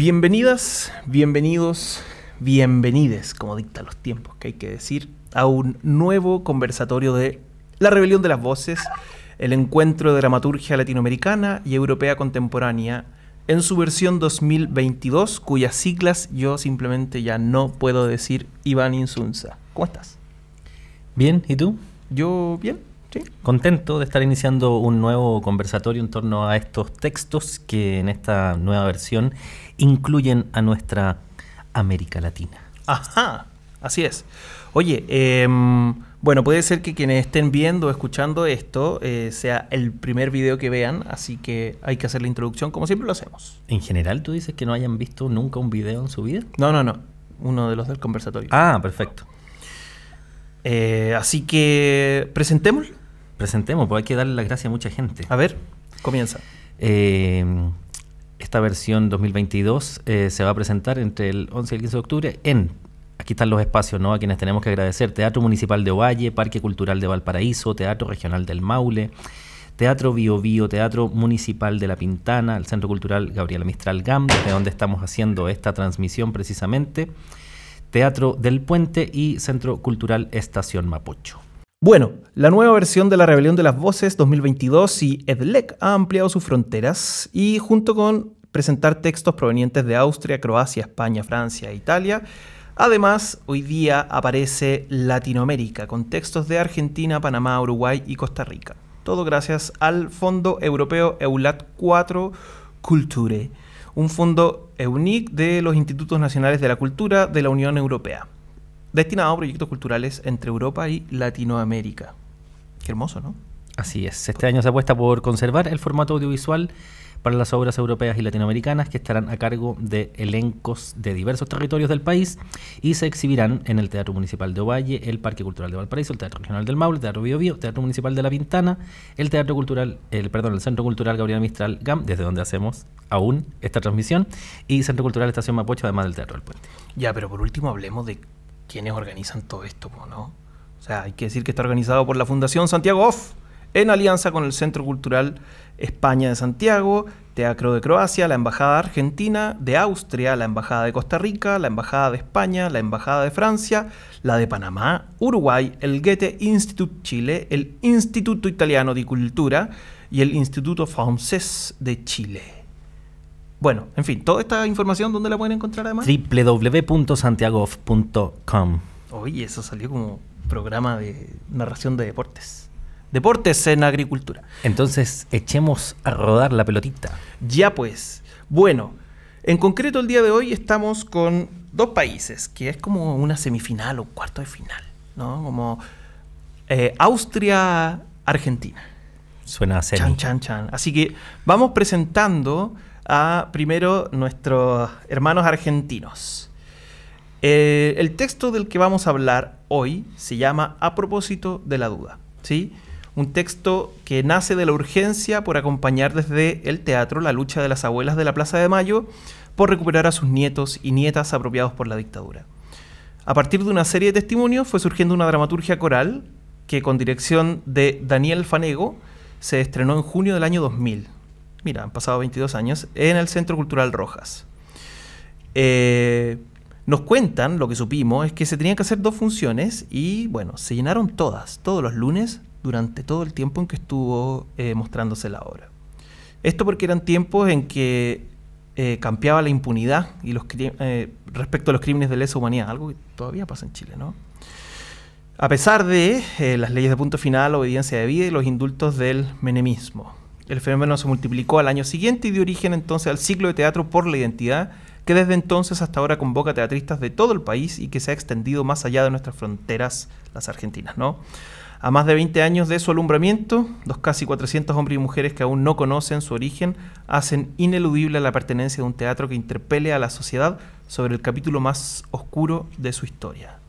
Bienvenidas, bienvenidos, bienvenides, como dictan los tiempos que hay que decir, a un nuevo conversatorio de La Rebelión de las Voces, el encuentro de dramaturgia latinoamericana y europea contemporánea en su versión 2022, cuyas siglas yo simplemente ya no puedo decir. Iván Insunza, ¿cómo estás? Bien, ¿y tú? Yo bien, sí. Contento de estar iniciando un nuevo conversatorio en torno a estos textos que en esta nueva versión incluyen a nuestra América Latina. Ajá, así es. Oye, bueno, puede ser que quienes estén viendo o escuchando esto sea el primer video que vean, así que hay que hacer la introducción como siempre lo hacemos. ¿En general tú dices que no hayan visto nunca un video en su vida? No, uno de los del conversatorio. Ah, perfecto. Así que presentemos. Presentemos, pues hay que darle las gracias a mucha gente. A ver, comienza. Esta versión 2022 se va a presentar entre el 11 y el 15 de octubre en, aquí están los espacios, ¿no?, a quienes tenemos que agradecer: Teatro Municipal de Ovalle, Parque Cultural de Valparaíso, Teatro Regional del Maule, Teatro Bio Bio, Teatro Municipal de La Pintana, el Centro Cultural Gabriela Mistral GAM, desde donde estamos haciendo esta transmisión precisamente, Teatro del Puente y Centro Cultural Estación Mapocho. Bueno, la nueva versión de La Rebelión de las Voces 2022 y EDLEC ha ampliado sus fronteras y junto con presentar textos provenientes de Austria, Croacia, España, Francia e Italia, además hoy día aparece Latinoamérica con textos de Argentina, Panamá, Uruguay y Costa Rica. Todo gracias al Fondo Europeo EULAT 4 Culture, un fondo EUNIC de los Institutos Nacionales de la Cultura de la Unión Europea, destinado a proyectos culturales entre Europa y Latinoamérica. Qué hermoso, ¿no? Así es. Este año se apuesta por conservar el formato audiovisual para las obras europeas y latinoamericanas que estarán a cargo de elencos de diversos territorios del país y se exhibirán en el Teatro Municipal de Ovalle, el Parque Cultural de Valparaíso, el Teatro Regional del Maule, el Teatro Bio Bio, Teatro Municipal de La Pintana, el Centro Cultural Gabriela Mistral GAM, desde donde hacemos aún esta transmisión, y Centro Cultural Estación Mapocho, además del Teatro del Puente. Ya, pero por último hablemos de quiénes organizan todo esto, ¿no? O sea, hay que decir que está organizado por la Fundación Santiago Off, en alianza con el Centro Cultural España de Santiago, Teatro de Croacia, la Embajada Argentina, de Austria, la Embajada de Costa Rica, la Embajada de España, la Embajada de Francia, la de Panamá, Uruguay, el Goethe Institut Chile, el Instituto Italiano de Cultura y el Instituto Francés de Chile. Bueno, en fin, toda esta información, ¿dónde la pueden encontrar además? www.santiagooff.com. Oye, eso salió como programa de narración de deportes. Deportes en agricultura. Entonces, echemos a rodar la pelotita. Ya pues. Bueno, en concreto el día de hoy estamos con dos países, que es como una semifinal o cuarto de final, ¿no? Como Austria-Argentina. Suena a semi. Chan, chan, chan. Así que vamos presentando a primero nuestros hermanos argentinos. El texto del que vamos a hablar hoy se llama A propósito de la duda, ¿sí? Un texto que nace de la urgencia por acompañar desde el teatro la lucha de las abuelas de la Plaza de Mayo por recuperar a sus nietos y nietas apropiados por la dictadura. A partir de una serie de testimonios fue surgiendo una dramaturgia coral que, con dirección de Daniel Fanego, se estrenó en junio del año 2000. Mira, han pasado 22 años, en el Centro Cultural Rojas. Nos cuentan, lo que supimos, es que se tenían que hacer 2 funciones y, bueno, se llenaron todos los lunes, durante todo el tiempo en que estuvo mostrándose la obra. Esto porque eran tiempos en que campeaba la impunidad y respecto a los crímenes de lesa humanidad, algo que todavía pasa en Chile, ¿no? A pesar de las leyes de punto final, obediencia de vida y los indultos del menemismo. El fenómeno se multiplicó al año siguiente y dio origen entonces al ciclo de teatro por la identidad, que desde entonces hasta ahora convoca teatristas de todo el país y que se ha extendido más allá de nuestras fronteras, las argentinas, ¿no? A más de 20 años de su alumbramiento, los casi 400 hombres y mujeres que aún no conocen su origen hacen ineludible la pertenencia de un teatro que interpele a la sociedad sobre el capítulo más oscuro de su historia.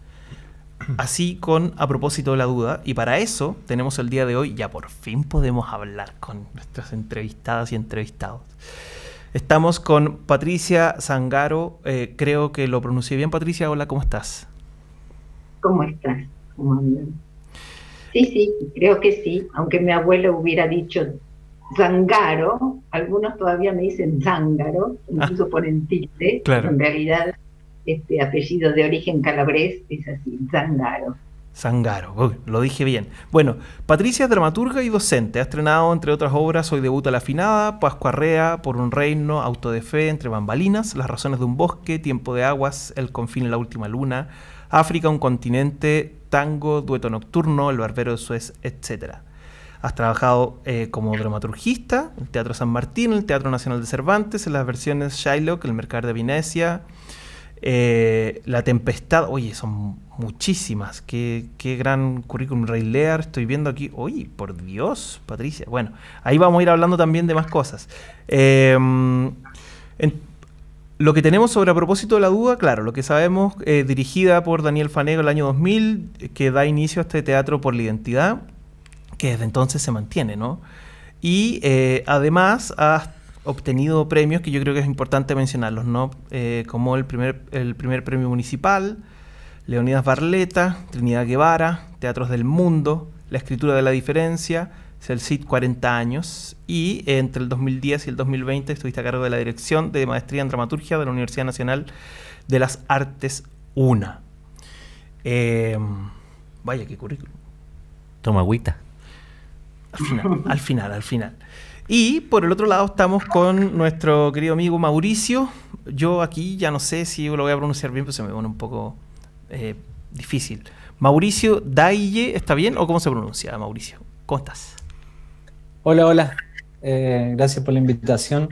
Así con A propósito de la duda, y para eso tenemos el día de hoy, ya por fin podemos hablar con nuestras entrevistadas y entrevistados. Estamos con Patricia Zangaro, creo que lo pronuncié bien. Patricia, hola, ¿cómo estás? ¿Cómo estás? ¿Cómo andas? Sí, creo que sí, aunque mi abuelo hubiera dicho Zangaro, algunos todavía me dicen Zángaro, incluso ponen tilde, claro. en realidad este apellido de origen calabrés es así, Zángaro. Zangaro, uy, lo dije bien. Bueno, Patricia es dramaturga y docente. Ha estrenado, entre otras obras, Hoy debuta la afinada, Pascua Arrea, Por un reino, Auto de fe, Entre bambalinas, Las razones de un bosque, Tiempo de aguas, El confín en la última luna, África, un continente, Tango, Dueto nocturno, El barbero de Suez, etc. Has trabajado como dramaturgista en el Teatro San Martín, en el Teatro Nacional de Cervantes, en las versiones Shylock, El mercader de Venecia, La tempestad. Oye, son muchísimas. Qué gran currículum. Rey Lear, estoy viendo aquí. Oye, por Dios, Patricia. Bueno, ahí vamos a ir hablando también de más cosas. Lo que tenemos sobre A propósito de la duda, claro, lo que sabemos, dirigida por Daniel Fanego el año 2000, que da inicio a este teatro por la identidad, que desde entonces se mantiene, ¿no? Y además ha obtenido premios que yo creo que es importante mencionarlos, ¿no? Como el primer premio municipal, Leonidas Barletta, Trinidad Guevara, Teatros del Mundo, La escritura de la diferencia, CELCID 40 años, y entre el 2010 y el 2020 estuviste a cargo de la dirección de maestría en dramaturgia de la Universidad Nacional de las Artes UNA. Vaya, qué currículum. Toma agüita. Al final. Y por el otro lado estamos con nuestro querido amigo Mauricio. Yo aquí ya no sé si lo voy a pronunciar bien, pero se me pone un poco difícil. Mauricio Daille, ¿está bien o cómo se pronuncia, Mauricio? ¿Cómo estás? Hola. Gracias por la invitación.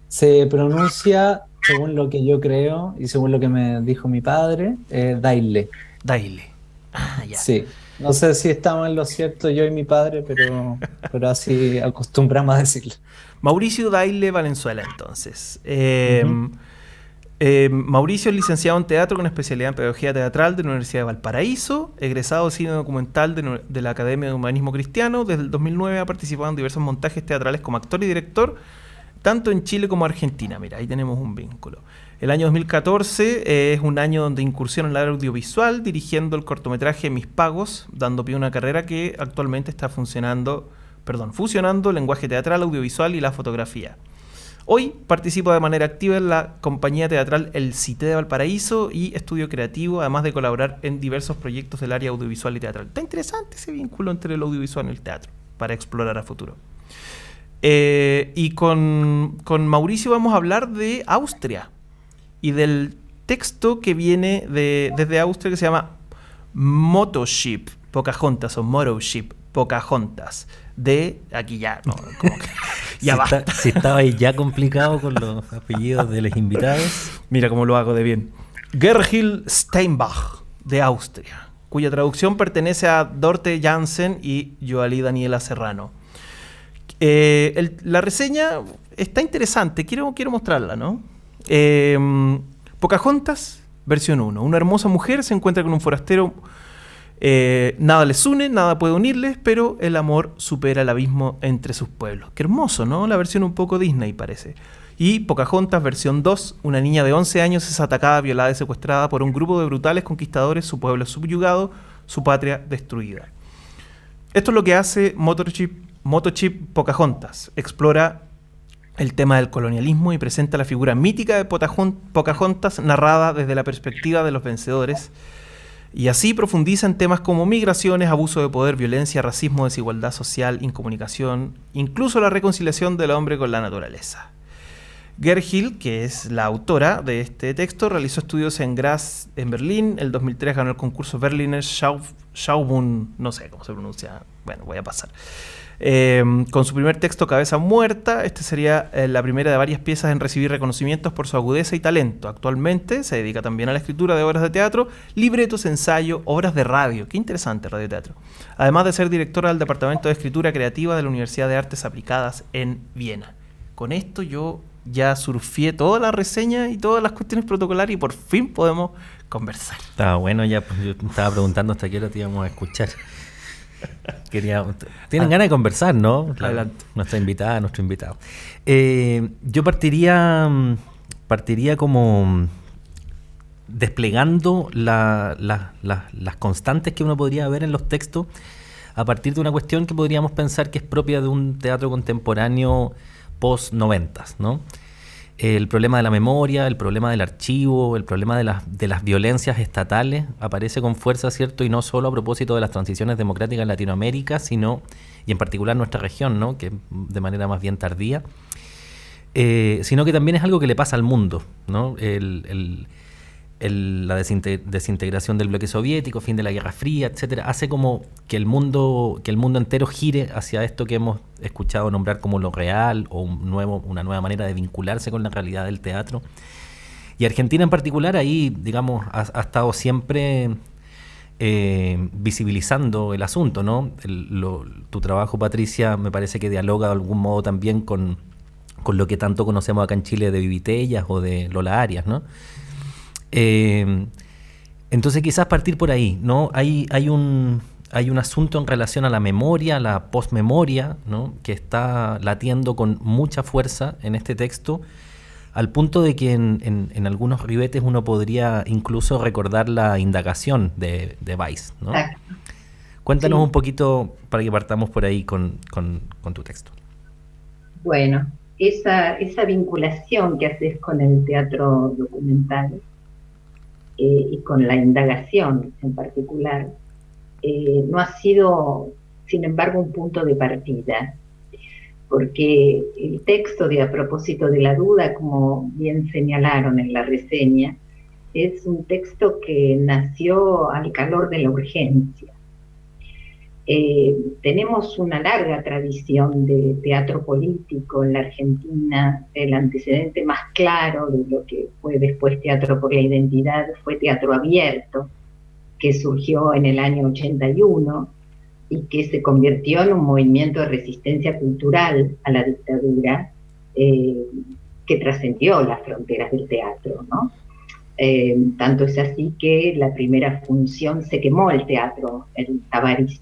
Se pronuncia, según lo que yo creo y según lo que me dijo mi padre, Daile. Daile. Ah, ya. Sí. No sé si estamos en lo cierto yo y mi padre, pero así acostumbramos a decirlo. Mauricio Daile Valenzuela, entonces. Mauricio es licenciado en teatro con especialidad en pedagogía teatral de la Universidad de Valparaíso, egresado de cine documental de la Academia de Humanismo Cristiano. Desde el 2009 ha participado en diversos montajes teatrales como actor y director, tanto en Chile como Argentina. Mira, ahí tenemos un vínculo. El año 2014 es un año donde incursiona en el área audiovisual, dirigiendo el cortometraje Mis Pagos, dando pie a una carrera que actualmente está fusionando el lenguaje teatral, audiovisual y la fotografía. Hoy participa de manera activa en la compañía teatral El Cité de Valparaíso y Estudio Creativo, además de colaborar en diversos proyectos del área audiovisual y teatral. Está interesante ese vínculo entre el audiovisual y el teatro para explorar a futuro. Y con Mauricio vamos a hablar de Austria y del texto que viene desde Austria que se llama Motoship Pocahontas o Motoship Pocahontas. Aquí ya, no, como que ya basta. Si estaba ahí ya complicado con los apellidos de los invitados. Mira cómo lo hago de bien. Gerhild Steinbach, de Austria, cuya traducción pertenece a Dorte Jansen y Joalí Daniela Serrano. La reseña está interesante, quiero mostrarla, ¿no? Pocahontas, versión 1. Una hermosa mujer se encuentra con un forastero. Nada les une, nada puede unirles, pero el amor supera el abismo entre sus pueblos. Qué hermoso, ¿no? La versión un poco Disney parece. Y Pocahontas, versión 2. Una niña de 11 años es atacada, violada y secuestrada por un grupo de brutales conquistadores, su pueblo subyugado, su patria destruida. Esto es lo que hace Motoship Pocahontas. Explora el tema del colonialismo y presenta la figura mítica de Pocahontas narrada desde la perspectiva de los vencedores. Y así profundiza en temas como migraciones, abuso de poder, violencia, racismo, desigualdad social, incomunicación, incluso la reconciliación del hombre con la naturaleza. Gerhild, que es la autora de este texto, realizó estudios en Graz, en Berlín. En el 2003 ganó el concurso Berliner Schaubühne, no sé cómo se pronuncia, bueno, voy a pasar. Con su primer texto, Cabeza Muerta, este sería la primera de varias piezas en recibir reconocimientos por su agudeza y talento. Actualmente se dedica también a la escritura de obras de teatro, libretos, ensayo, obras de radio. Qué interesante, radioteatro. Además de ser directora del Departamento de Escritura Creativa de la Universidad de Artes Aplicadas en Viena. Con esto yo ya surfié toda la reseña y todas las cuestiones protocolares y por fin podemos conversar. Estaba bueno ya, pues yo estaba preguntando hasta qué hora te íbamos a escuchar. Tienen ganas de conversar, ¿no? Adelante. Nuestra invitada, nuestro invitado. Yo partiría como desplegando las constantes que uno podría ver en los textos a partir de una cuestión que podríamos pensar que es propia de un teatro contemporáneo post-90s, ¿no? El problema de la memoria, el problema del archivo, el problema de las violencias estatales aparece con fuerza, ¿cierto? Y no solo a propósito de las transiciones democráticas en Latinoamérica, sino, y en particular nuestra región, ¿no? Que de manera más bien tardía, sino que también es algo que le pasa al mundo, ¿no? La desintegración del bloque soviético, fin de la Guerra Fría, etcétera, hace como que el mundo entero gire hacia esto que hemos escuchado nombrar como lo real, o una nueva manera de vincularse con la realidad del teatro. Y Argentina en particular ahí, digamos, ha estado siempre visibilizando el asunto, ¿no? Tu trabajo, Patricia, me parece que dialoga de algún modo también con lo que tanto conocemos acá en Chile de Vivi Tellas o de Lola Arias, ¿no? Entonces quizás partir por ahí, ¿no? Hay un asunto en relación a la memoria, la posmemoria, ¿no? Que está latiendo con mucha fuerza en este texto, al punto de que en algunos ribetes uno podría incluso recordar la indagación de Weiss, ¿no? Cuéntanos un poquito para que partamos por ahí con tu texto. Bueno, esa vinculación que haces con el teatro documental y con la indagación en particular, no ha sido, sin embargo, un punto de partida, porque el texto de A propósito de la duda, como bien señalaron en la reseña, es un texto que nació al calor de la urgencia. Tenemos una larga tradición de teatro político en la Argentina. El antecedente más claro de lo que fue después Teatro por la Identidad fue Teatro Abierto, que surgió en el año 81 y que se convirtió en un movimiento de resistencia cultural a la dictadura que trascendió las fronteras del teatro, ¿no? Tanto es así que la primera función se quemó el teatro en Tabarís.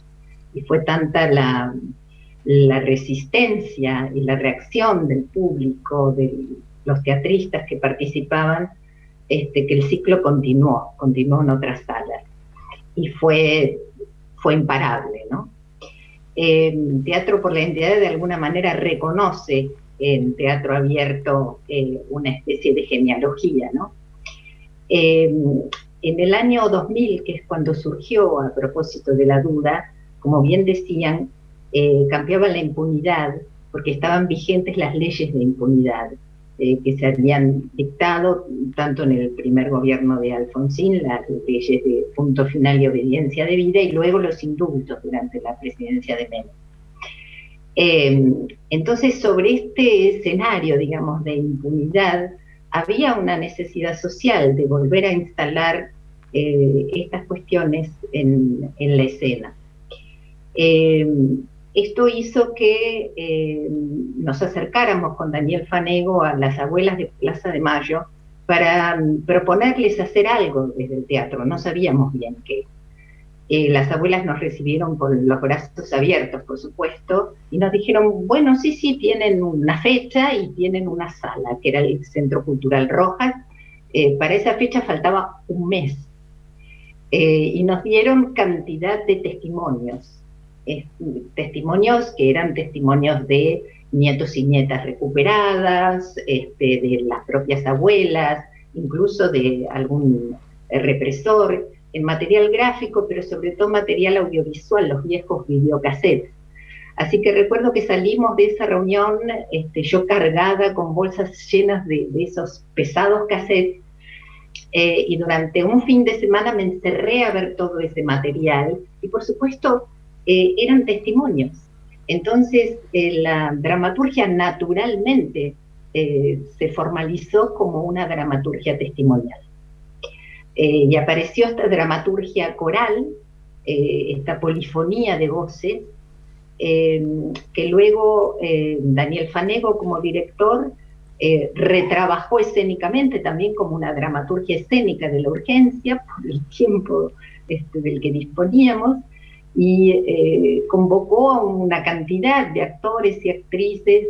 Y fue tanta la resistencia y la reacción del público, de los teatristas que participaban, que el ciclo continuó en otras salas. Y fue imparable, ¿no? Teatro por la Identidad de alguna manera reconoce en Teatro Abierto una especie de genealogía, ¿no? En el año 2000, que es cuando surgió A propósito de la duda, como bien decían, cambiaba la impunidad porque estaban vigentes las leyes de impunidad que se habían dictado tanto en el primer gobierno de Alfonsín, las leyes de punto final y obediencia debida, y luego los indultos durante la presidencia de Menem. Entonces, sobre este escenario, digamos, de impunidad, había una necesidad social de volver a instalar estas cuestiones en la escena. Esto hizo que nos acercáramos con Daniel Fanego a las abuelas de Plaza de Mayo para proponerles hacer algo desde el teatro. No sabíamos bien qué. Las abuelas nos recibieron con los brazos abiertos, por supuesto, y nos dijeron, bueno, sí, tienen una fecha y tienen una sala, que era el Centro Cultural Rojas. Para esa fecha faltaba un mes. Y nos dieron cantidad de testimonios. Testimonios que eran testimonios de nietos y nietas recuperadas, de las propias abuelas, incluso de algún represor, en material gráfico, pero sobre todo material audiovisual, los viejos videocassettes. Así que recuerdo que salimos de esa reunión, yo cargada con bolsas llenas de esos pesados cassettes, y durante un fin de semana me encerré a ver todo ese material, y por supuesto eran testimonios. Entonces la dramaturgia naturalmente se formalizó como una dramaturgia testimonial. Y apareció esta dramaturgia coral, esta polifonía de voces, que luego Daniel Fanego, como director, retrabajó escénicamente también como una dramaturgia escénica de la urgencia, por el tiempo del que disponíamos, y convocó a una cantidad de actores y actrices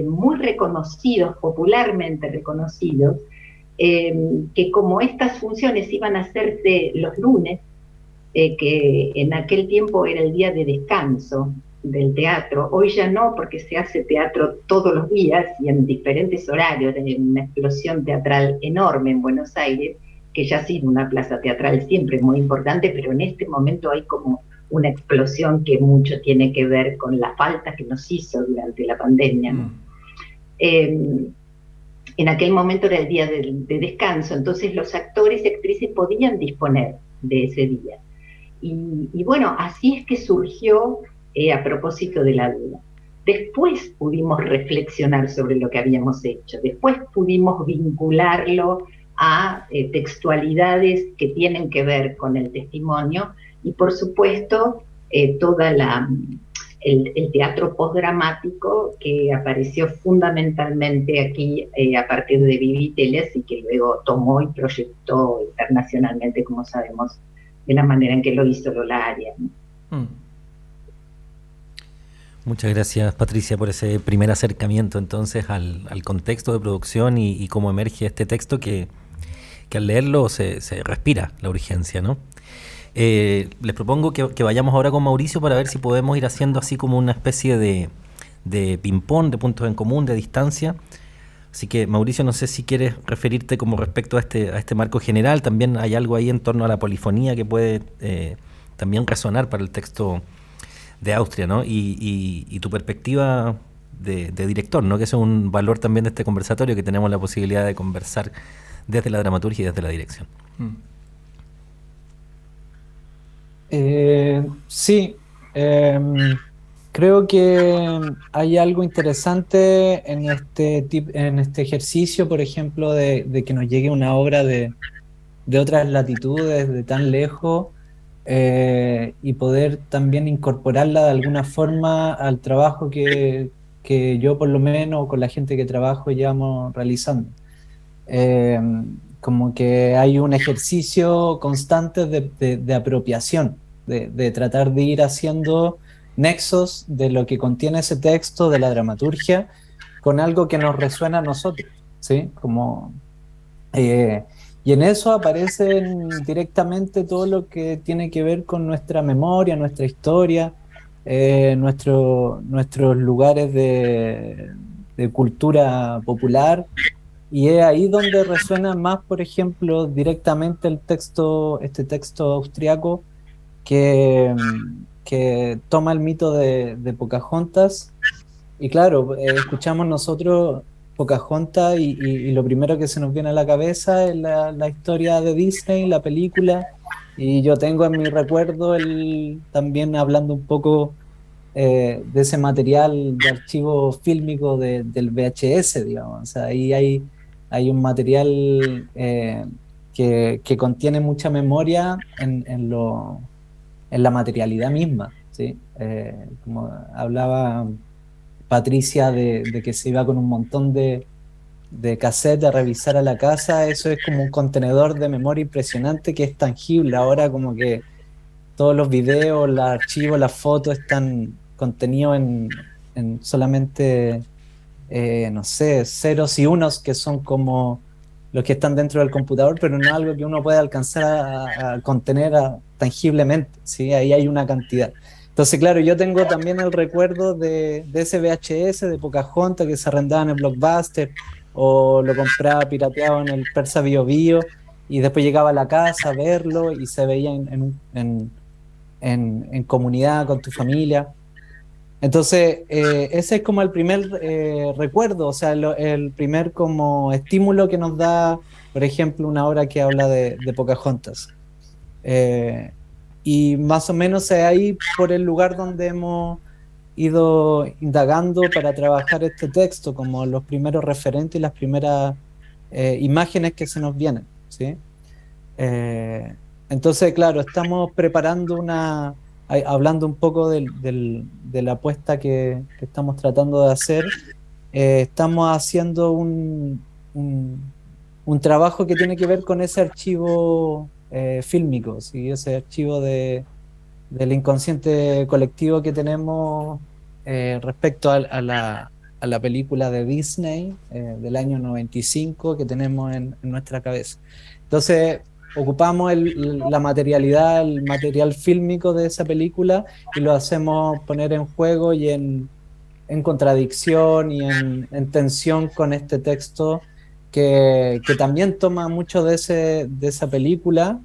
muy reconocidos, popularmente reconocidos, que como estas funciones iban a hacerse los lunes, que en aquel tiempo era el día de descanso del teatro. Hoy ya no, porque se hace teatro todos los días y en diferentes horarios. Hay una explosión teatral enorme en Buenos Aires, que ya ha sido una plaza teatral siempre muy importante, pero en este momento hay como una explosión que mucho tiene que ver con la falta que nos hizo durante la pandemia, ¿no? En aquel momento era el día de descanso, entonces los actores y actrices podían disponer de ese día. Y bueno, así es que surgió, a propósito de la duda. Después pudimos reflexionar sobre lo que habíamos hecho, después pudimos vincularlo a textualidades que tienen que ver con el testimonio y por supuesto toda el teatro postdramático que apareció fundamentalmente aquí a partir de Vivi Teles y que luego tomó y proyectó internacionalmente, como sabemos, de la manera en que lo hizo Lola Arias, ¿no? Muchas gracias, Patricia, por ese primer acercamiento entonces al contexto de producción y cómo emerge este texto que al leerlo se respira la urgencia, ¿no? Les propongo que vayamos ahora con Mauricio para ver si podemos ir haciendo así como una especie de ping-pong, de puntos en común, de distancia. Así que, Mauricio, no sé si quieres referirte como respecto a este marco general. También hay algo ahí en torno a la polifonía que puede también resonar para el texto de Austria, ¿no? Y tu perspectiva de director, ¿no? Que eso es un valor también de este conversatorio, que tenemos la posibilidad de conversar desde la dramaturgia y desde la dirección. Sí, creo que hay algo interesante en este ejercicio, por ejemplo, de que nos llegue una obra de otras latitudes, de tan lejos, y poder también incorporarla de alguna forma al trabajo que yo, por lo menos, con la gente que trabajo, llevamos realizando. Como que hay un ejercicio constante de apropiación, de tratar de ir haciendo nexos de lo que contiene ese texto, de la dramaturgia, con algo que nos resuena a nosotros, ¿sí? Y en eso aparecen directamente todo lo que tiene que ver con nuestra memoria, nuestra historia, nuestros lugares de cultura popular. Y es ahí donde resuena más, por ejemplo, directamente este texto austriaco que toma el mito de Pocahontas. Y claro, escuchamos nosotros Pocahontas y lo primero que se nos viene a la cabeza es la historia de Disney, la película. Y yo tengo en mi recuerdo también hablando un poco de ese material de archivo fílmico del VHS, digamos. O sea, ahí hay un material que contiene mucha memoria en la materialidad misma, ¿sí? Como hablaba Patricia de que se iba con un montón de cassette a revisar a la casa, eso es como un contenedor de memoria impresionante que es tangible. Ahora como que todos los videos, los archivos, las fotos están contenidos en solamente no sé, ceros y unos que son como los que están dentro del computador, pero no algo que uno puede alcanzar a contener tangiblemente, ¿sí? Ahí hay una cantidad. Entonces, claro, yo tengo también el recuerdo de ese VHS de Pocahontas que se arrendaba en el Blockbuster o lo compraba pirateado en el Persa Bio Bio y después llegaba a la casa a verlo y se veía en comunidad con tu familia. Entonces, ese es como el primer recuerdo, o sea, el primer como estímulo que nos da, por ejemplo, una obra que habla de Pocahontas. Y más o menos es ahí por el lugar donde hemos ido indagando para trabajar este texto, como los primeros referentes y las primeras imágenes que se nos vienen, ¿sí? Entonces, claro, estamos preparando hablando un poco de la apuesta que estamos tratando de hacer, estamos haciendo un trabajo que tiene que ver con ese archivo fílmico, ¿sí? Ese archivo del inconsciente colectivo que tenemos respecto a la película de Disney del año 95 que tenemos en nuestra cabeza. Entonces, ocupamos la materialidad, el material fílmico de esa película y lo hacemos poner en juego y en contradicción y en tensión con este texto que también toma mucho de esa película.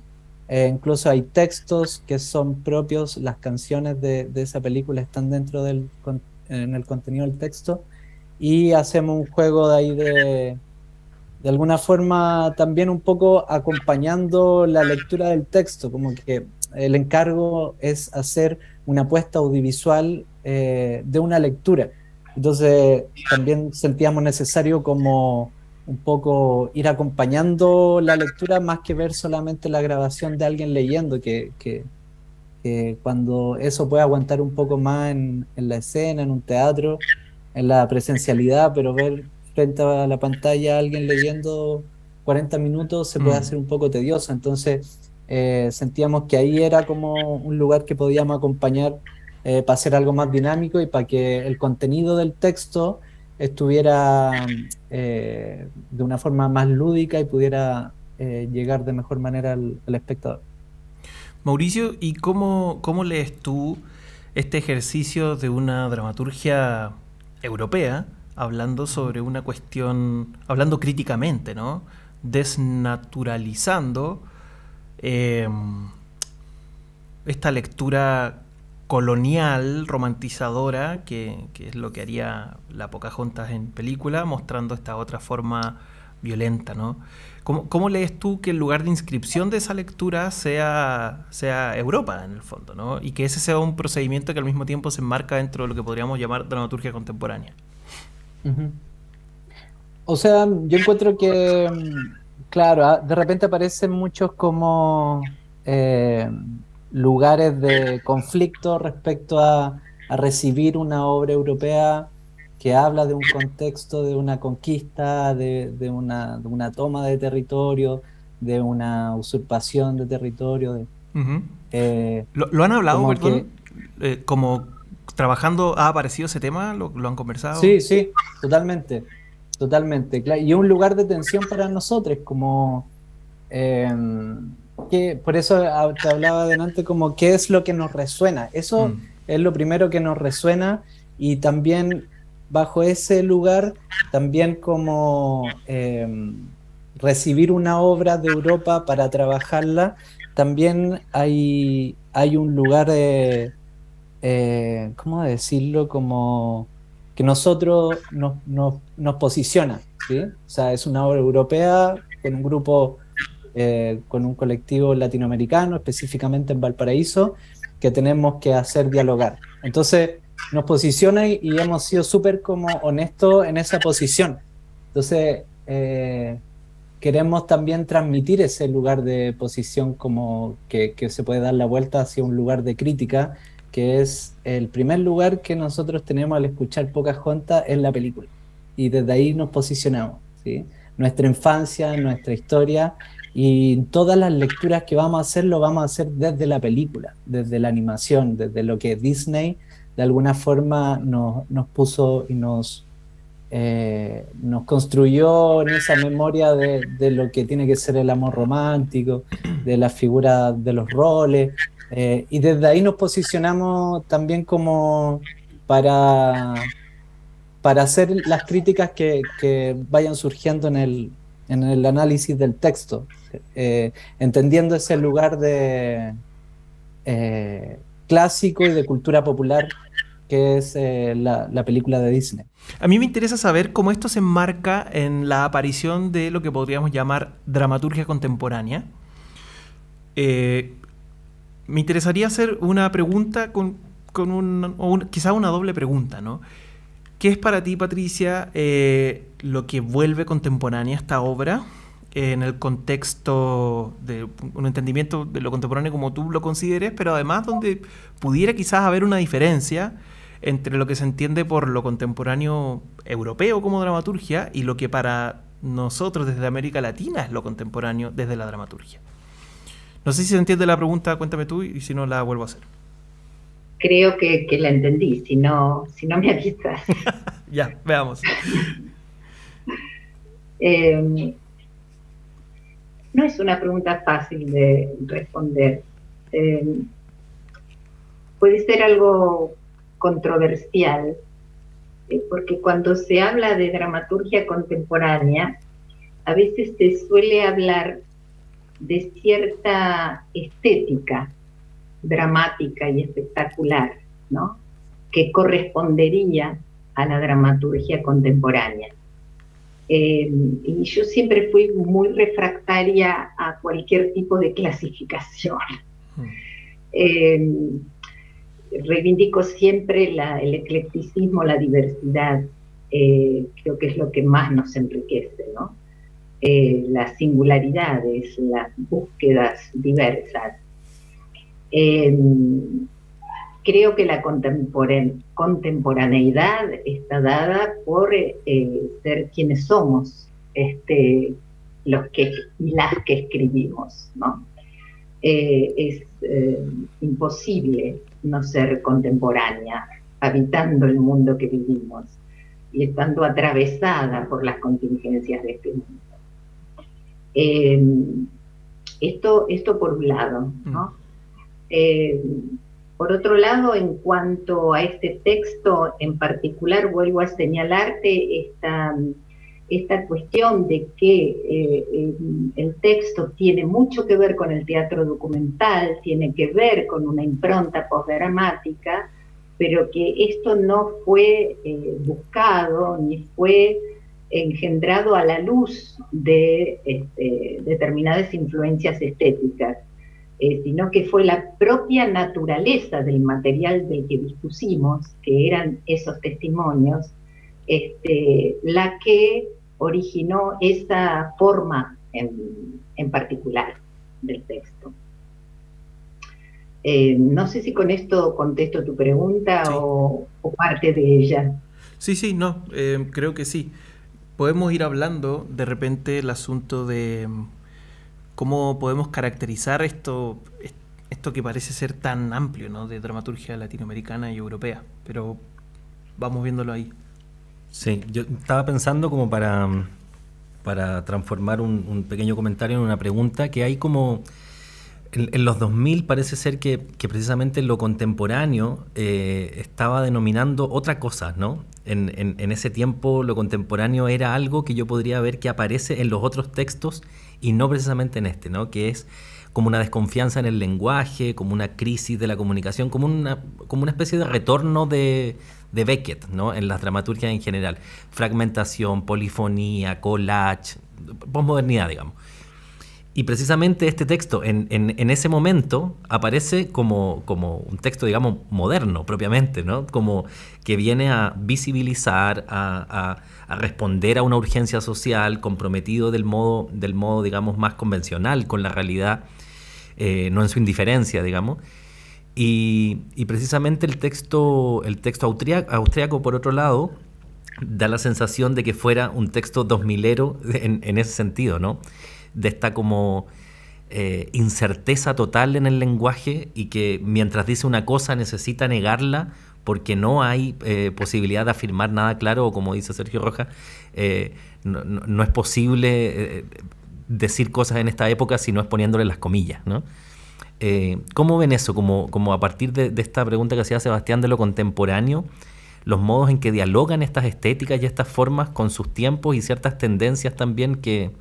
Incluso hay textos que son propios, las canciones de esa película están dentro en el contenido del texto, y hacemos un juego de ahí de alguna forma también un poco acompañando la lectura del texto, como que el encargo es hacer una apuesta audiovisual de una lectura. Entonces también sentíamos necesario como un poco ir acompañando la lectura más que ver solamente la grabación de alguien leyendo, que cuando eso puede aguantar un poco más en la escena, en un teatro, en la presencialidad, pero ver frente a la pantalla a alguien leyendo 40 minutos se puede hacer un poco tedioso. Entonces sentíamos que ahí era como un lugar que podíamos acompañar para hacer algo más dinámico y para que el contenido del texto estuviera de una forma más lúdica y pudiera llegar de mejor manera al espectador. Mauricio, ¿y cómo lees tú este ejercicio de una dramaturgia europea hablando sobre una cuestión, hablando críticamente, ¿no? Desnaturalizando esta lectura colonial, romantizadora, que es lo que haría la Pocahontas en película, mostrando esta otra forma violenta, ¿no? ¿Cómo lees tú que el lugar de inscripción de esa lectura sea Europa, en el fondo, ¿no? Y que ese sea un procedimiento que al mismo tiempo se enmarca dentro de lo que podríamos llamar dramaturgia contemporánea? Uh-huh. O sea, yo encuentro que, claro, de repente aparecen muchos como lugares de conflicto respecto a recibir una obra europea que habla de un contexto, de una conquista, de una toma de territorio, de una usurpación de territorio. Uh-huh. ¿Lo han hablado, perdón? Como trabajando, ¿ha aparecido ese tema? ¿Lo han conversado? Sí, totalmente. Y un lugar de tensión para nosotros, como que por eso te hablaba delante, como qué es lo que nos resuena. Eso es lo primero que nos resuena, y también bajo ese lugar, también como recibir una obra de Europa para trabajarla, también hay un lugar ¿cómo decirlo? Como que nosotros nos posiciona, ¿sí? O sea, es una obra europea con un grupo, con un colectivo latinoamericano, específicamente en Valparaíso, que tenemos que hacer dialogar. Entonces nos posiciona y hemos sido súper como honestos en esa posición. Entonces queremos también transmitir ese lugar de posición, como que se puede dar la vuelta hacia un lugar de crítica, que es el primer lugar que nosotros tenemos al escuchar Pocahontas en la película. Y desde ahí nos posicionamos, ¿sí? Nuestra infancia, nuestra historia, y todas las lecturas que vamos a hacer, lo vamos a hacer desde la película, desde la animación, desde lo que Disney de alguna forma nos puso y nos construyó en esa memoria de lo que tiene que ser el amor romántico, de la figura de los roles. Y desde ahí nos posicionamos también como para hacer las críticas que vayan surgiendo en el análisis del texto, entendiendo ese lugar de clásico y de cultura popular que es la película de Disney. A mí me interesa saber cómo esto se enmarca en la aparición de lo que podríamos llamar dramaturgia contemporánea. Me interesaría hacer una pregunta quizá una doble pregunta, ¿no? ¿Qué es para ti, Patricia, lo que vuelve contemporánea esta obra en el contexto de un entendimiento de lo contemporáneo como tú lo consideres, pero además donde pudiera quizás haber una diferencia entre lo que se entiende por lo contemporáneo europeo como dramaturgia y lo que para nosotros desde América Latina es lo contemporáneo desde la dramaturgia? No sé si se entiende la pregunta, cuéntame tú, y si no la vuelvo a hacer. Creo que la entendí, si no me avisas. Ya, veamos. no es una pregunta fácil de responder. Puede ser algo controversial, porque cuando se habla de dramaturgia contemporánea, a veces se suele hablar de cierta estética dramática y espectacular, ¿no?, que correspondería a la dramaturgia contemporánea. Y yo siempre fui muy refractaria a cualquier tipo de clasificación. Reivindico siempre el eclecticismo, la diversidad, creo que es lo que más nos enriquece, ¿no? Las singularidades, las búsquedas diversas. Creo que la contemporaneidad está dada por ser quienes somos, los que y las que escribimos, ¿no? Es imposible no ser contemporánea, habitando el mundo que vivimos y estando atravesada por las contingencias de este mundo. Esto por un lado, ¿no? Por otro lado, en cuanto a este texto en particular, vuelvo a señalarte esta cuestión de que el texto tiene mucho que ver con el teatro documental, tiene que ver con una impronta postdramática, pero que esto no fue buscado ni fue engendrado a la luz de determinadas influencias estéticas, sino que fue la propia naturaleza del material del que dispusimos, que eran esos testimonios, la que originó esa forma en particular del texto. No sé si con esto contesto tu pregunta, sí, o parte de ella. Sí, no, creo que sí. Podemos ir hablando de repente el asunto de cómo podemos caracterizar esto que parece ser tan amplio, ¿no?, de dramaturgia latinoamericana y europea, pero vamos viéndolo ahí. Sí, yo estaba pensando como para transformar un pequeño comentario en una pregunta, que hay como en los 2000 parece ser que precisamente lo contemporáneo estaba denominando otra cosa, ¿no? En ese tiempo lo contemporáneo era algo que yo podría ver que aparece en los otros textos y no precisamente en este, ¿no? Que es como una desconfianza en el lenguaje, como una crisis de la comunicación, como una especie de retorno de Beckett, ¿no?, en las dramaturgias en general. Fragmentación, polifonía, collage, posmodernidad, digamos. Y precisamente este texto en ese momento aparece como un texto, digamos, moderno propiamente, ¿no? Como que viene a visibilizar, a responder a una urgencia social, comprometido del modo, digamos, más convencional con la realidad, no en su indiferencia, digamos. Y precisamente el texto austriaco, por otro lado, da la sensación de que fuera un texto 2000ero en ese sentido, ¿no? De esta como incerteza total en el lenguaje, y que mientras dice una cosa necesita negarla porque no hay posibilidad de afirmar nada claro, o como dice Sergio Rojas, no es posible decir cosas en esta época si no es poniéndole las comillas, ¿no? ¿Cómo ven eso? Como a partir de esta pregunta que hacía Sebastián de lo contemporáneo, los modos en que dialogan estas estéticas y estas formas con sus tiempos y ciertas tendencias también que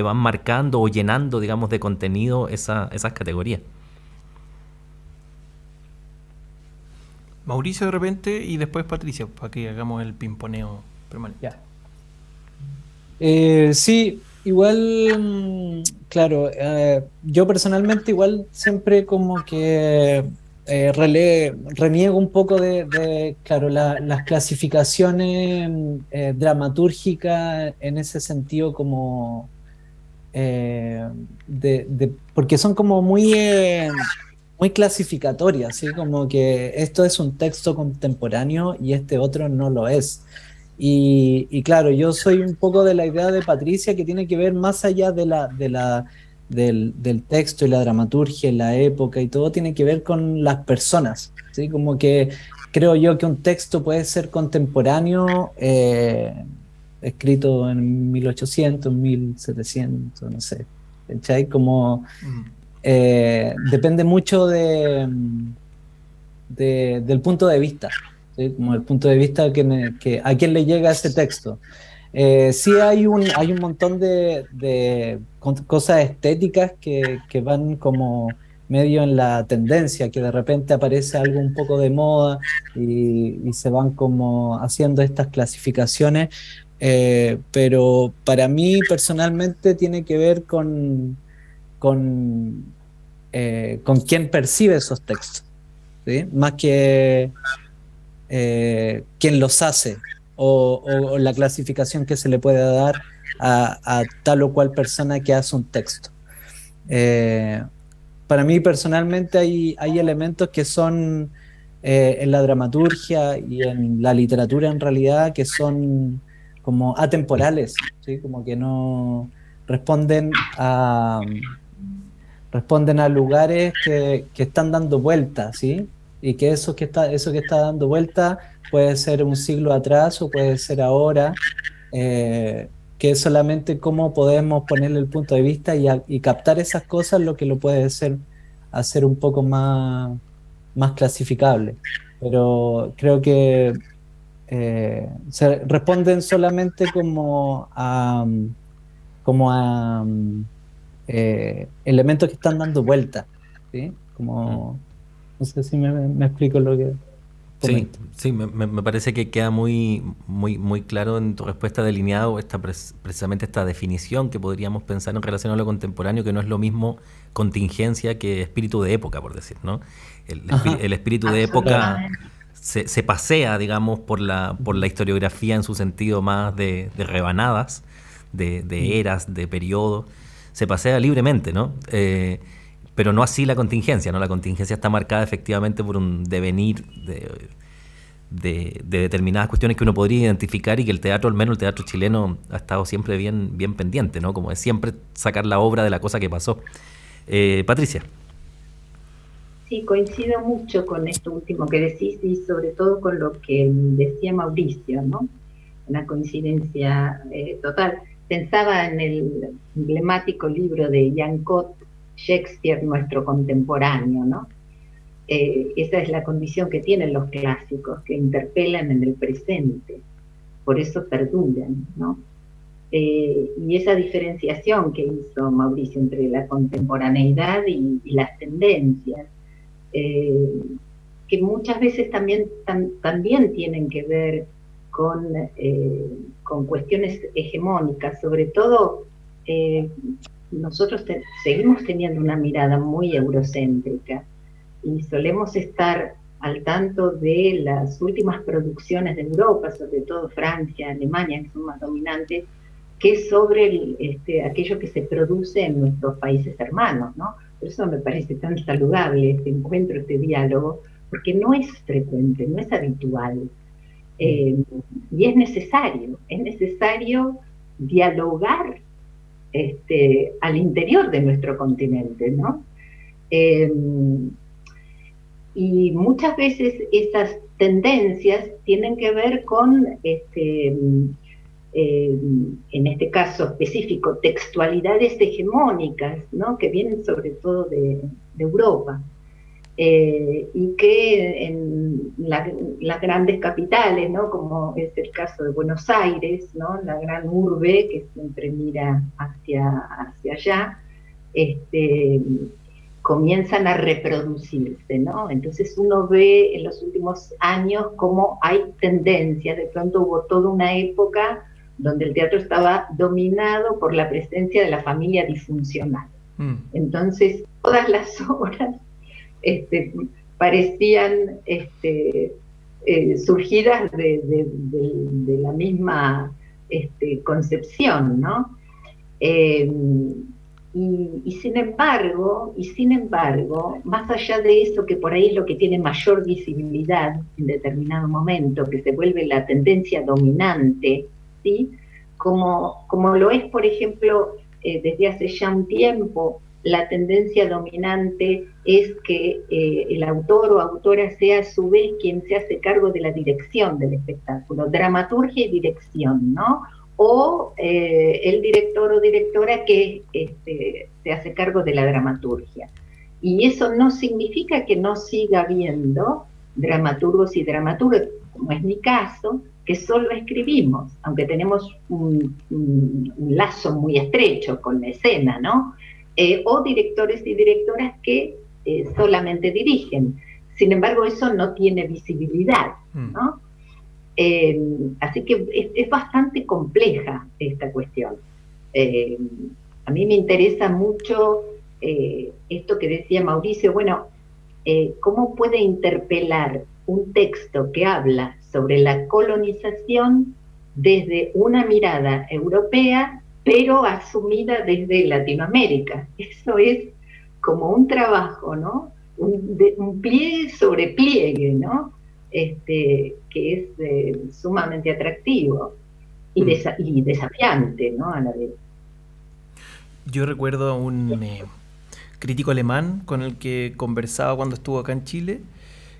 van marcando o llenando, digamos, de contenido esas categorías. Mauricio de repente y después Patricia, para que hagamos el pimponeo permanente. Ya. Sí, igual, claro, yo personalmente igual siempre como que reniego un poco de claro, las clasificaciones dramatúrgicas en ese sentido, como porque son como muy clasificatorias, ¿sí? Como que esto es un texto contemporáneo y este otro no lo es. Y claro, yo soy un poco de la idea de Patricia, que tiene que ver más allá del texto y la dramaturgia y la época y todo, tiene que ver con las personas, ¿sí? Como que creo yo que un texto puede ser contemporáneo, escrito en 1800, 1700, no sé, ¿cachai? Como Mm. depende mucho del punto de vista, ¿sí? Como el punto de vista que a quién le llega ese texto. Sí hay un montón de cosas estéticas que van como medio en la tendencia, que de repente aparece algo un poco de moda y se van como haciendo estas clasificaciones, pero para mí personalmente tiene que ver con, con quién percibe esos textos, ¿sí? Más que quién los hace o la clasificación que se le puede dar a tal o cual persona que hace un texto. Eh, para mí personalmente hay elementos que son en la dramaturgia y en la literatura en realidad que son como atemporales, ¿sí? Como que no responden responden a lugares que están dando vueltas, ¿sí? Y que eso que está dando vuelta puede ser un siglo atrás o puede ser ahora, que es solamente cómo podemos ponerle el punto de vista y captar esas cosas lo que lo puede hacer un poco más clasificable. Pero creo que se responden solamente como a elementos que están dando vuelta, ¿sí? Mm. Como, no sé si me explico lo que Sí, comento. sí, me parece que queda muy claro en tu respuesta delineado precisamente esta definición que podríamos pensar en relación a lo contemporáneo, que no es lo mismo contingencia que espíritu de época, por decir, ¿no? Ajá, El espíritu de claro. época Absolutamente. se pasea, digamos, por la Ujú, historiografía en su sentido más de rebanadas, ujú. de eras, de periodos, se pasea libremente, ¿no? Pero no así la contingencia, ¿no? La contingencia está marcada efectivamente por un devenir de determinadas cuestiones que uno podría identificar y que el teatro, al menos el teatro chileno, ha estado siempre bien pendiente, ¿no? Como de siempre sacar la obra de la cosa que pasó. Patricia. Sí, coincido mucho con esto último que decís y sobre todo con lo que decía Mauricio, ¿no? Una coincidencia total. Pensaba en el emblemático libro de Jean Cot, Shakespeare, nuestro contemporáneo, ¿no? Esa es la condición que tienen los clásicos, que interpelan en el presente, por eso perduran, ¿no? Y esa diferenciación que hizo Mauricio entre la contemporaneidad y las tendencias, eh, que muchas veces también tienen que ver con cuestiones hegemónicas, sobre todo nosotros seguimos teniendo una mirada muy eurocéntrica y solemos estar al tanto de las últimas producciones de Europa, sobre todo Francia, Alemania, que son más dominantes, que sobre aquello que se produce en nuestros países hermanos, ¿no? Por eso me parece tan saludable este encuentro, este diálogo, porque no es frecuente, no es habitual. Eh, y es necesario dialogar al interior de nuestro continente, ¿no? Eh, y muchas veces esas tendencias tienen que ver con en este caso específico, textualidades hegemónicas, ¿no? Que vienen sobre todo de Europa, y que en las grandes capitales, ¿no? Como es el caso de Buenos Aires, ¿no? La gran urbe que siempre mira hacia allá, este, comienzan a reproducirse, ¿no? Entonces uno ve en los últimos años cómo hay tendencias, de pronto hubo toda una época donde el teatro estaba dominado por la presencia de la familia disfuncional. Mm. Entonces todas las obras parecían surgidas de la misma concepción, ¿no? Eh, sin embargo, más allá de eso, que por ahí es lo que tiene mayor visibilidad en determinado momento, que se vuelve la tendencia dominante, ¿sí? Como lo es, por ejemplo, desde hace ya un tiempo, la tendencia dominante es que el autor o autora sea a su vez quien se hace cargo de la dirección del espectáculo, dramaturgia y dirección, ¿no? o el director o directora que se hace cargo de la dramaturgia. Y eso no significa que no siga habiendo dramaturgos y dramaturgas, como es mi caso, que solo escribimos, aunque tenemos un lazo muy estrecho con la escena, ¿no? O directores y directoras que solamente dirigen. Sin embargo, eso no tiene visibilidad, ¿no? Así que es bastante compleja esta cuestión. A mí me interesa mucho esto que decía Mauricio, bueno, ¿cómo puede interpelar un texto que habla sobre la colonización desde una mirada europea, pero asumida desde Latinoamérica? Eso es como un trabajo, ¿no? Un pliegue sobre pliegue, ¿no? Que es sumamente atractivo y desafiante, ¿no? A la vez. Yo recuerdo a un crítico alemán con el que conversaba cuando estuvo acá en Chile,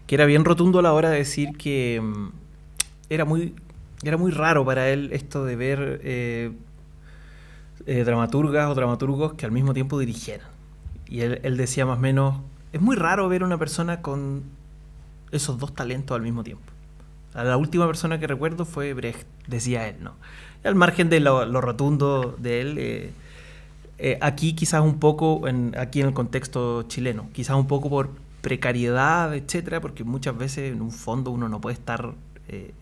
que era bien rotundo a la hora de decir que era muy raro para él esto de ver dramaturgas o dramaturgos que al mismo tiempo dirigieran. Y él decía más o menos, es muy raro ver una persona con esos dos talentos al mismo tiempo. La última persona que recuerdo fue Brecht, decía él, ¿no? Y al margen de lo rotundo de él, aquí quizás un poco, aquí en el contexto chileno, quizás un poco por precariedad, etcétera, porque muchas veces en un fondo uno no puede estar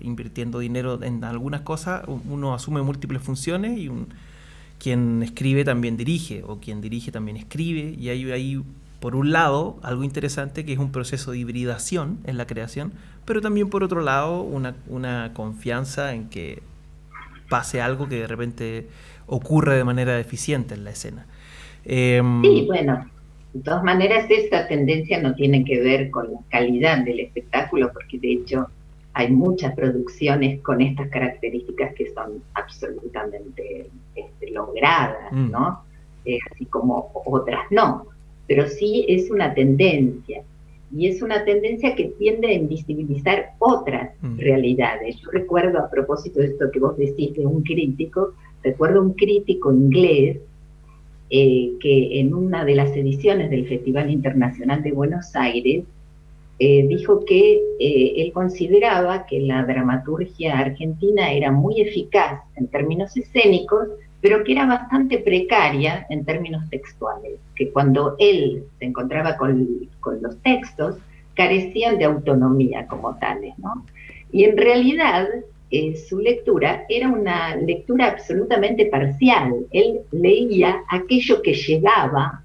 invirtiendo dinero en algunas cosas, uno asume múltiples funciones y quien escribe también dirige, o quien dirige también escribe, y hay por un lado algo interesante que es un proceso de hibridación en la creación, pero también por otro lado una confianza en que pase algo que de repente ocurre de manera eficiente en la escena. Sí, bueno, de todas maneras esta tendencia no tiene que ver con la calidad del espectáculo, porque de hecho hay muchas producciones con estas características que son absolutamente logradas, ¿no? Así como otras no, pero sí es una tendencia, y es una tendencia que tiende a invisibilizar otras realidades. Yo recuerdo, a propósito de esto que vos decís de un crítico, recuerdo un crítico inglés que en una de las ediciones del Festival Internacional de Buenos Aires dijo que él consideraba que la dramaturgia argentina era muy eficaz en términos escénicos, pero que era bastante precaria en términos textuales, que cuando él se encontraba con los textos carecían de autonomía como tales, ¿no? Y en realidad su lectura era una lectura absolutamente parcial. Él leía aquello que llegaba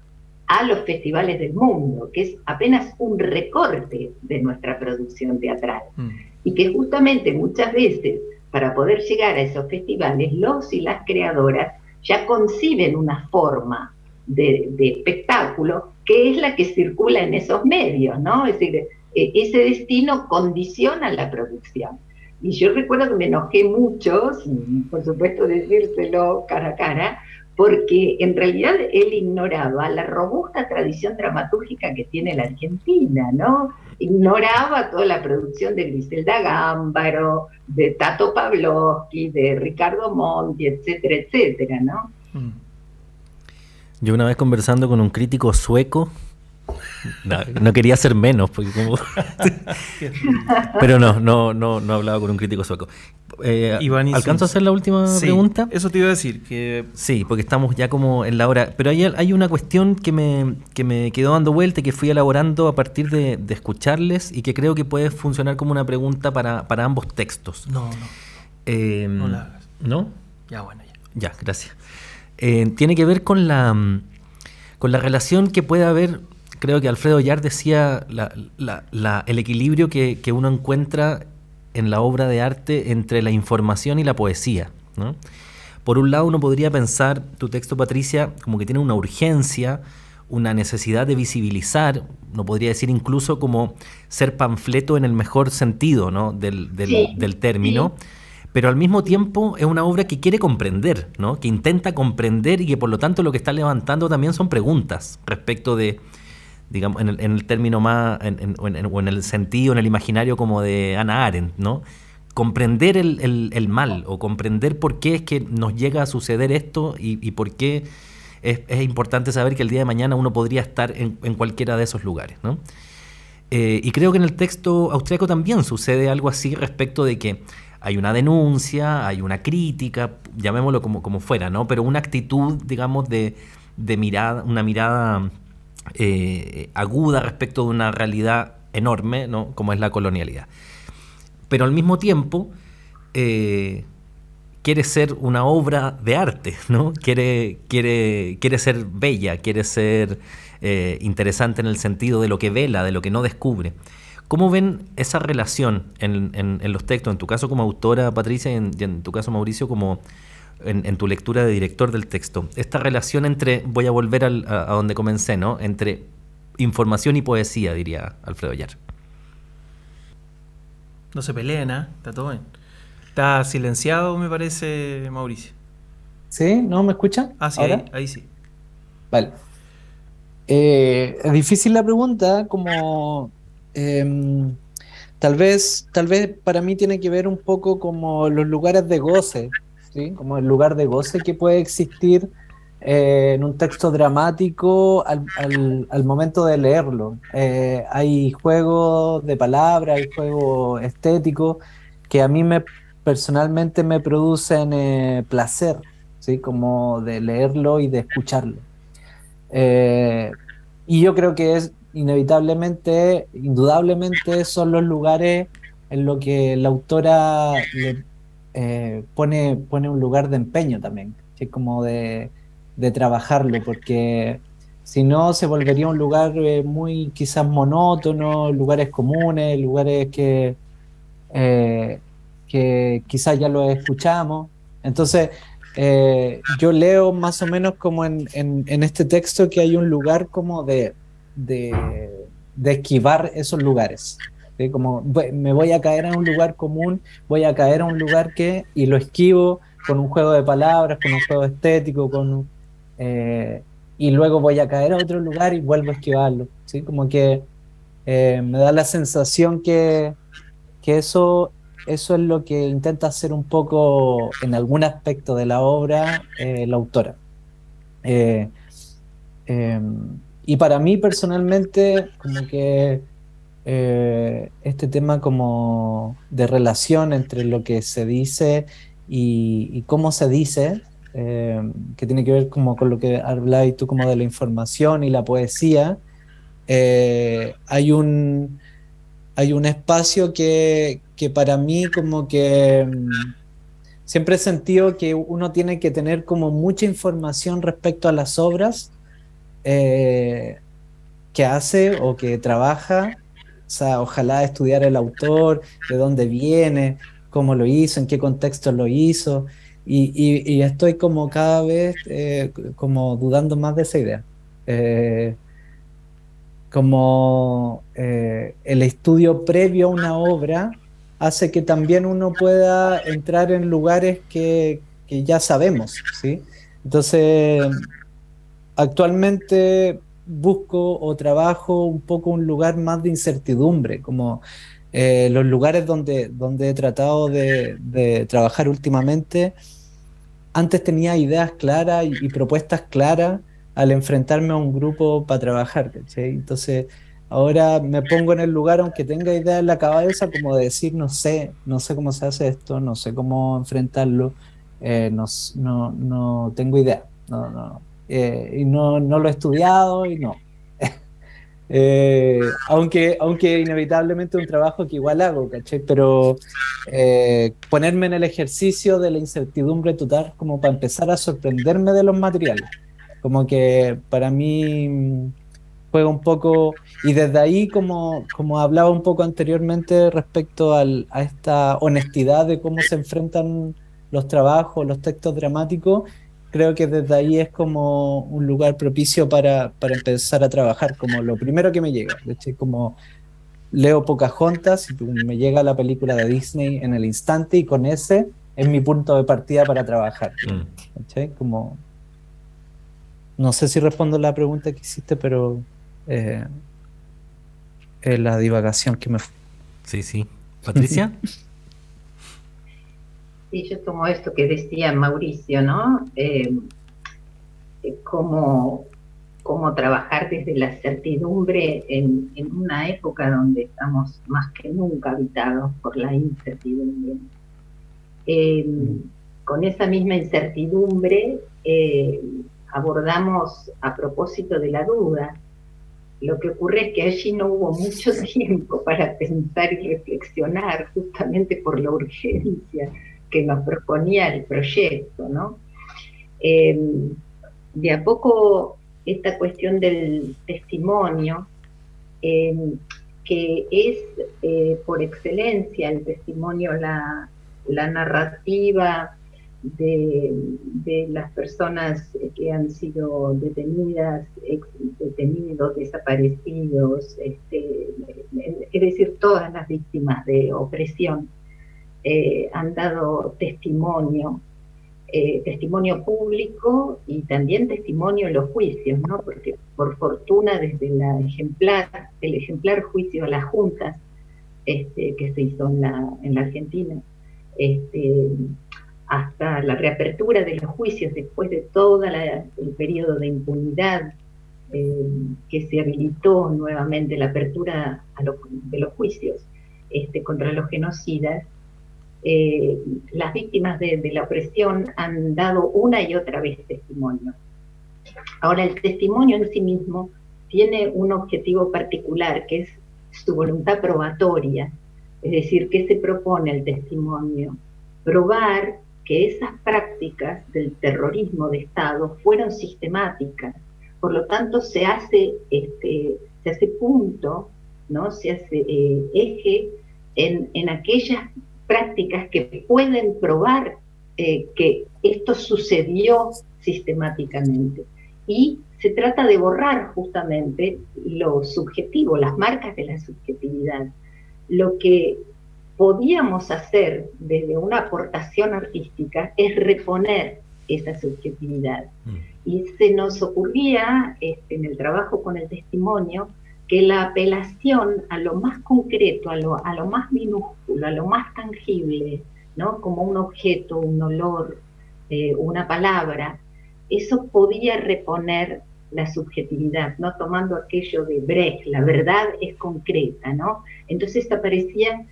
a los festivales del mundo, que es apenas un recorte de nuestra producción teatral, y que justamente muchas veces para poder llegar a esos festivales, los y las creadoras ya conciben una forma de espectáculo que es la que circula en esos medios, ¿no? Es decir, ese destino condiciona la producción. Y yo recuerdo que me enojé mucho, sin, por supuesto, decírselo cara a cara, porque en realidad él ignoraba la robusta tradición dramatúrgica que tiene la Argentina, ¿no? Ignoraba toda la producción de Griselda Gámbaro, de Tato Pavlovsky, de Ricardo Monti, etcétera, etcétera, ¿no? Yo una vez conversando con un crítico sueco, no quería ser menos, porque como... pero no hablaba con un crítico sueco. ¿Alcanzo a hacer la última pregunta? Eso te iba a decir. Que sí, porque estamos ya como en la hora. Pero hay una cuestión que me quedó dando vuelta y que fui elaborando a partir de escucharles y que creo que puede funcionar como una pregunta para ambos textos. No la hagas. ¿No? Ya, bueno, ya. Ya, gracias. Tiene que ver con la relación que puede haber. Creo que Alfredo Yar decía el equilibrio que uno encuentra en la obra de arte entre la información y la poesía, ¿no? Por un lado uno podría pensar tu texto, Patricia, como que tiene una urgencia, una necesidad de visibilizar, uno podría decir incluso como ser panfleto en el mejor sentido, ¿no? del término, pero al mismo tiempo es una obra que quiere comprender, ¿no? Que intenta comprender y que por lo tanto lo que está levantando también son preguntas respecto de, digamos, en el término más, o en el sentido, en el imaginario como de Hannah Arendt, ¿no? comprender el mal, o comprender por qué es que nos llega a suceder esto, y por qué es importante saber que el día de mañana uno podría estar en cualquiera de esos lugares, ¿no? Y creo que en el texto austriaco también sucede algo así, respecto de que hay una denuncia, hay una crítica, llamémoslo como fuera, ¿no? Pero una actitud, digamos, de mirada, una mirada aguda respecto de una realidad enorme, ¿no? Como es la colonialidad. Pero al mismo tiempo quiere ser una obra de arte, ¿no? Quiere ser bella, quiere ser interesante en el sentido de lo que vela, de lo que no descubre. ¿Cómo ven esa relación en los textos? En tu caso como autora, Patricia, y en tu caso, Mauricio, como en tu lectura de director del texto. Esta relación entre, voy a volver a donde comencé, ¿no? Entre información y poesía, diría Alfredo Yar. No se peleen, ¿eh? Está todo bien. Está silenciado, me parece, Mauricio. ¿Sí? ¿No me escuchan? Ah, sí, ¿Ahora? ahí sí. Vale. Es difícil la pregunta, como tal vez para mí tiene que ver un poco como los lugares de goce, ¿sí? Como el lugar de goce que puede existir en un texto dramático al momento de leerlo. Hay juegos de palabras, hay juegos estéticos que a mí personalmente me producen placer, ¿sí? Como de leerlo y de escucharlo. Y yo creo que es inevitablemente, indudablemente, son los lugares en los que la autora pone un lugar de empeño también, ¿sí? Como de trabajarlo, porque si no se volvería un lugar muy quizás monótono, lugares comunes, lugares que quizás ya lo escuchamos. Entonces, yo leo más o menos como en este texto que hay un lugar como de esquivar esos lugares, ¿sí? Como me voy a caer en un lugar común, voy a caer en un lugar y lo esquivo con un juego de palabras, con un juego estético, y luego voy a caer a otro lugar y vuelvo a esquivarlo, ¿sí? Como que me da la sensación que eso es lo que intenta hacer un poco en algún aspecto de la obra la autora. Eh, eh, y para mí personalmente, como que este tema como de relación entre lo que se dice y cómo se dice, que tiene que ver como con lo que hablabas tú como de la información y la poesía, hay un espacio que para mí como que siempre he sentido que uno tiene que tener como mucha información respecto a las obras que hace o que trabaja. O sea, ojalá estudiar el autor, de dónde viene, cómo lo hizo, en qué contexto lo hizo, y estoy como cada vez como dudando más de esa idea. Como el estudio previo a una obra hace que también uno pueda entrar en lugares que ya sabemos, ¿sí? Entonces, actualmente busco o trabajo un poco un lugar más de incertidumbre, como los lugares donde he tratado de trabajar últimamente. Antes tenía ideas claras y propuestas claras al enfrentarme a un grupo para trabajar, ¿cachai? Entonces, ahora me pongo en el lugar, aunque tenga ideas en la cabeza, como de decir, no sé cómo se hace esto, no sé cómo enfrentarlo, no tengo idea, y no lo he estudiado y no. Aunque inevitablemente es un trabajo que igual hago, ¿cachai? Pero ponerme en el ejercicio de la incertidumbre total como para empezar a sorprenderme de los materiales, como que para mí juega un poco, y desde ahí como hablaba un poco anteriormente respecto a esta honestidad de cómo se enfrentan los trabajos, los textos dramáticos. Creo que desde ahí es como un lugar propicio para empezar a trabajar, como lo primero que me llega. De hecho, como leo Pocahontas y me llega la película de Disney en el instante, y con ese es mi punto de partida para trabajar. ¿Cachai? Como, no sé si respondo la pregunta que hiciste, pero la divagación que me fue. Sí, sí. ¿Patricia? Sí, yo tomo esto que decía Mauricio, ¿no? Cómo, cómo trabajar desde la certidumbre en una época donde estamos más que nunca habitados por la incertidumbre. Con esa misma incertidumbre abordamos a propósito de la duda. Lo que ocurre es que allí no hubo mucho tiempo para pensar y reflexionar, justamente por la urgencia que nos proponía el proyecto, ¿no? De a poco esta cuestión del testimonio, que es por excelencia el testimonio, la narrativa de las personas que han sido detenidas, detenidos, desaparecidos, es decir, todas las víctimas de opresión han dado testimonio, testimonio público y también testimonio en los juicios, ¿no? Porque por fortuna desde el ejemplar juicio a las juntas que se hizo en la Argentina, hasta la reapertura de los juicios después de todo el periodo de impunidad, que se habilitó nuevamente la apertura de los juicios contra los genocidas. Las víctimas de la opresión han dado una y otra vez testimonio. Ahora, el testimonio en sí mismo tiene un objetivo particular, que es su voluntad probatoria, es decir, ¿qué se propone el testimonio? Probar que esas prácticas del terrorismo de Estado fueron sistemáticas, por lo tanto se hace punto, ¿no? Se hace eje en aquellas prácticas que pueden probar que esto sucedió sistemáticamente. Y se trata de borrar justamente lo subjetivo, las marcas de la subjetividad. Lo que podíamos hacer desde una aportación artística es reponer esa subjetividad. Y se nos ocurría en el trabajo con el testimonio que la apelación a lo más concreto, a lo más minúsculo, a lo más tangible, ¿no? Como un objeto, un olor, una palabra, eso podía reponer la subjetividad, ¿no? Tomando aquello de Brecht, la verdad es concreta, ¿no? Entonces aparecía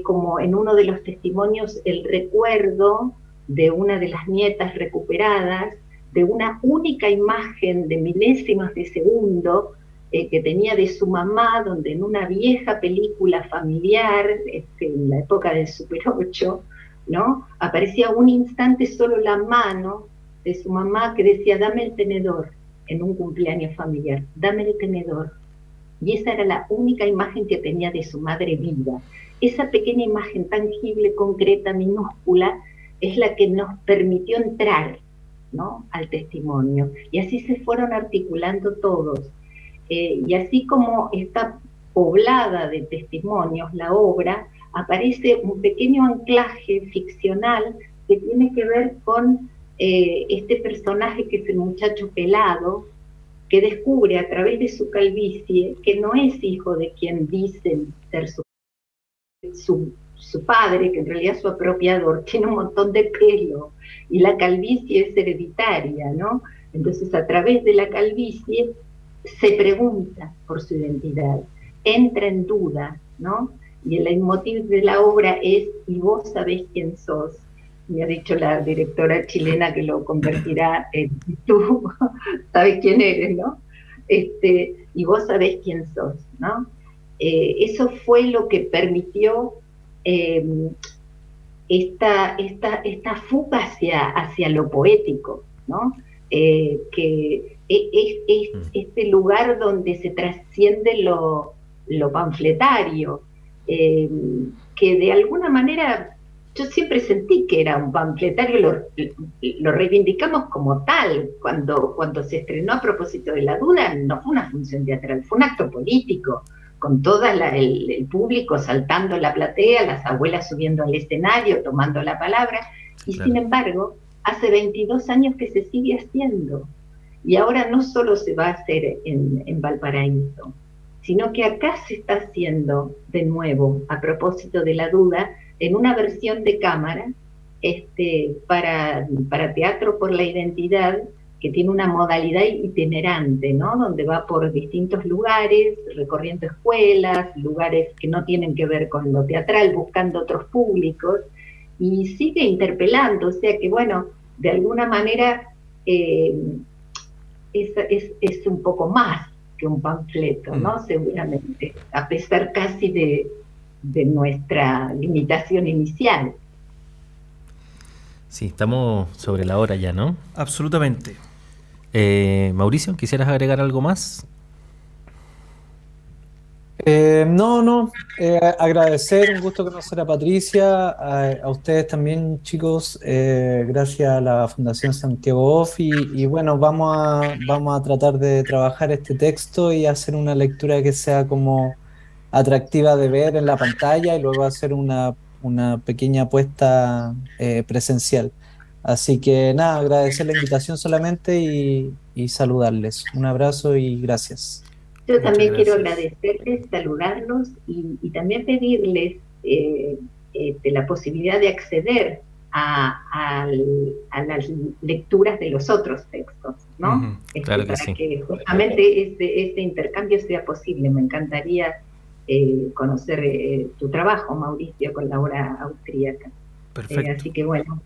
como en uno de los testimonios el recuerdo de una de las nietas recuperadas, de una única imagen de milésimas de segundo que tenía de su mamá, donde en una vieja película familiar, en la época del Super 8, ¿no? Aparecía un instante solo la mano de su mamá que decía, dame el tenedor, en un cumpleaños familiar, dame el tenedor. Y esa era la única imagen que tenía de su madre viva. Esa pequeña imagen tangible, concreta, minúscula, es la que nos permitió entrar, ¿no? Al testimonio. Y así se fueron articulando todos. Y así como está poblada de testimonios la obra, aparece un pequeño anclaje ficcional que tiene que ver con este personaje que es el muchacho pelado, que descubre a través de su calvicie que no es hijo de quien dicen ser su padre, que en realidad es su apropiador, tiene un montón de pelo, y la calvicie es hereditaria, ¿no? Entonces, a través de la calvicie se pregunta por su identidad, entra en duda, ¿no? Y el leitmotiv de la obra es, ¿y vos sabés quién sos? Me ha dicho la directora chilena que lo convertirá en, tú sabes quién eres, ¿no? Y vos sabés quién sos, ¿no? Eso fue lo que permitió esta fuga hacia lo poético, ¿no? Que es este lugar donde se trasciende lo panfletario, que de alguna manera yo siempre sentí que era un panfletario, lo reivindicamos como tal. Cuando se estrenó A propósito de la duda, no fue una función teatral, fue un acto político, con todo el público saltando en la platea, las abuelas subiendo al escenario, tomando la palabra, y claro. Sin embargo, hace 22 años que se sigue haciendo, y ahora no solo se va a hacer en Valparaíso, sino que acá se está haciendo de nuevo, A propósito de la duda, en una versión de cámara, para Teatro por la Identidad, que tiene una modalidad itinerante, ¿no? Donde va por distintos lugares, recorriendo escuelas, lugares que no tienen que ver con lo teatral, buscando otros públicos, y sigue interpelando, o sea que, bueno, de alguna manera es un poco más que un panfleto, ¿no? Seguramente, a pesar casi de nuestra limitación inicial. Sí, estamos sobre la hora ya, ¿no? Absolutamente. Mauricio, ¿quisieras agregar algo más? No, agradecer, un gusto conocer a Patricia, a ustedes también, chicos, gracias a la Fundación Santiago Off, y bueno, vamos a tratar de trabajar este texto y hacer una lectura que sea como atractiva de ver en la pantalla, y luego hacer una pequeña apuesta presencial. Así que nada, agradecer la invitación solamente y saludarles. Un abrazo y gracias. Yo también quiero agradecerles, saludarlos y también pedirles la posibilidad de acceder a las lecturas de los otros textos, ¿no? Claro que para sí. que justamente este intercambio sea posible. Me encantaría conocer tu trabajo, Mauricio, con la obra austríaca. Perfecto. Así que bueno.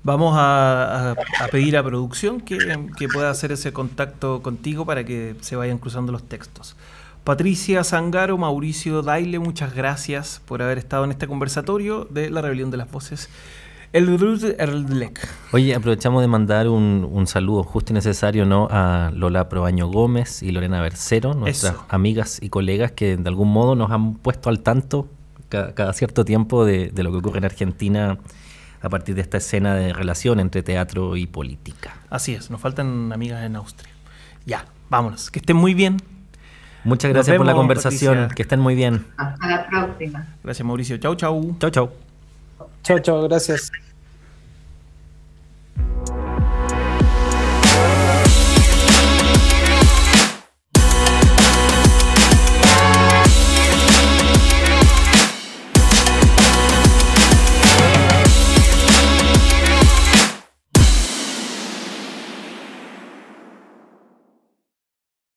Vamos a pedir a producción que pueda hacer ese contacto contigo para que se vayan cruzando los textos. Patricia Zangaro, Mauricio Daile, muchas gracias por haber estado en este conversatorio de La Rebelión de las Voces. Oye, aprovechamos de mandar un saludo justo y necesario, ¿no?, a Lola Proaño Gómez y Lorena Bercero, nuestras amigas y colegas que de algún modo nos han puesto al tanto cada cierto tiempo de lo que ocurre en Argentina a partir de esta escena de relación entre teatro y política. Así es, nos faltan amigas en Austria. Ya, vámonos, que estén muy bien. Muchas gracias por la conversación, Patricia. Que estén muy bien. Hasta la próxima. Gracias, Mauricio. Chau, chau. Chau, chau. Chau, chau, gracias.